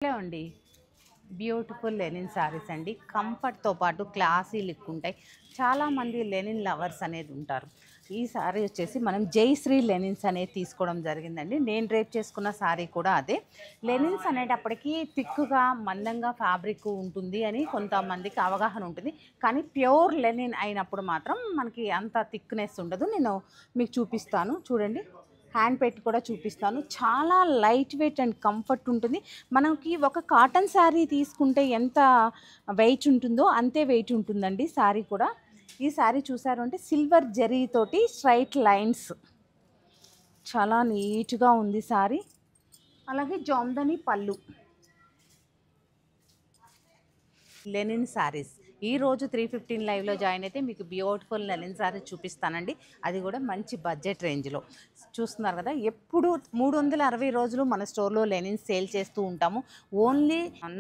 Hello అండి, beautiful Lenin saris అండి. కంఫర్ట్తో పాటు క్లాసీ లుక్ ఉంటాయి. చాలామంది లెనిన్ లవర్స్ అనేది ఉంటారు. ఈ శారీ వచ్చేసి మనం జైశ్రీ లెనిన్స్ అనేది తీసుకోవడం జరిగిందండి. నేను డ్రేప్ చేసుకున్న శారీ కూడా అదే. లెనిన్స్ అనేటప్పటికీ థిక్గా మందంగా ఫ్యాబ్రిక్ ఉంటుంది అని కొంతమందికి అవగాహన ఉంటుంది. కానీ ప్యూర్ లెనిన్ అయినప్పుడు మాత్రం మనకి అంత థిక్నెస్ ఉండదు. నేను మీకు చూపిస్తాను చూడండి. హ్యాండ్ పెట్టి కూడా చూపిస్తాను. చాలా లైట్ వెయిట్ అండ్ కంఫర్ట్ ఉంటుంది. మనకి ఒక కాటన్ శారీ తీసుకుంటే ఎంత వెయిట్ ఉంటుందో అంతే వెయిట్ ఉంటుందండి శారీ కూడా. ఈ శారీ చూసారు అంటే సిల్వర్ జరీ తోటి స్ట్రైట్ లైన్స్, చాలా నీట్గా ఉంది శారీ. అలాగే జామ్దని పళ్ళు. లెనిన్ శారీస్ ఈరోజు 315 లైవ్లో జాయిన్ అయితే మీకు బ్యూటిఫుల్ లెనిన్ శారీ చూపిస్తానండి. అది కూడా మంచి బడ్జెట్ రేంజ్లో. చూస్తున్నారు కదా, ఎప్పుడు 360 రోజులు మన స్టోర్లో లెనిన్ సేల్ చేస్తూ ఉంటాము.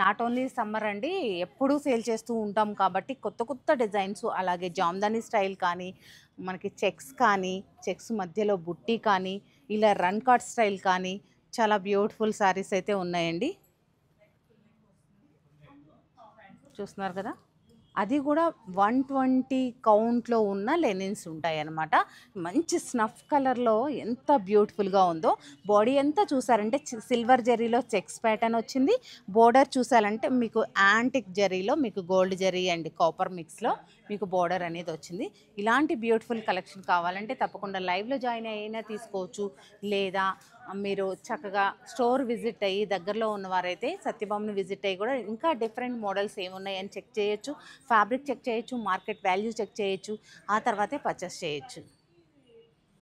నాట్ ఓన్లీ సమ్మర్ అండి, ఎప్పుడూ సేల్ చేస్తూ ఉంటాం. కాబట్టి కొత్త కొత్త డిజైన్స్, అలాగే జామ్దాని స్టైల్ కానీ, మనకి చెక్స్ మధ్యలో బుట్టి కానీ, ఇలా రన్ కార్డ్ స్టైల్ కానీ చాలా బ్యూటిఫుల్ శారీస్ అయితే ఉన్నాయండి. చూస్తున్నారు కదా, అది కూడా 120 కౌంట్లో ఉన్న లెనిన్స్ ఉంటాయి అన్నమాట. మంచి స్నఫ్ కలర్లో ఎంత బ్యూటిఫుల్గా ఉందో. బాడీ అంతా చూసారంటే సిల్వర్ జరీలో చెక్స్ ప్యాటర్న్ వచ్చింది. బోర్డర్ చూసారంటే మీకు యాంటిక్ జరీలో మీకు గోల్డ్ జరీ అండ్ కాపర్ మిక్స్లో మీకు బోర్డర్ అనేది వచ్చింది. ఇలాంటి బ్యూటిఫుల్ కలెక్షన్ కావాలంటే తప్పకుండా లైవ్లో జాయిన్ అయినా తీసుకోవచ్చు. లేదా మీరు చక్కగా స్టోర్ విజిట్ అయ్యి దగ్గరలో ఉన్నవారైతే సత్యభామని విజిట్ అయ్యి కూడా ఇంకా డిఫరెంట్ మోడల్స్ ఏమున్నాయని చెక్ చేయొచ్చు. ఫ్యాబ్రిక్ చెక్ చేయొచ్చు, మార్కెట్ వాల్యూ చెక్ చేయొచ్చు. ఆ తర్వాతే పర్చేస్ చేయొచ్చు.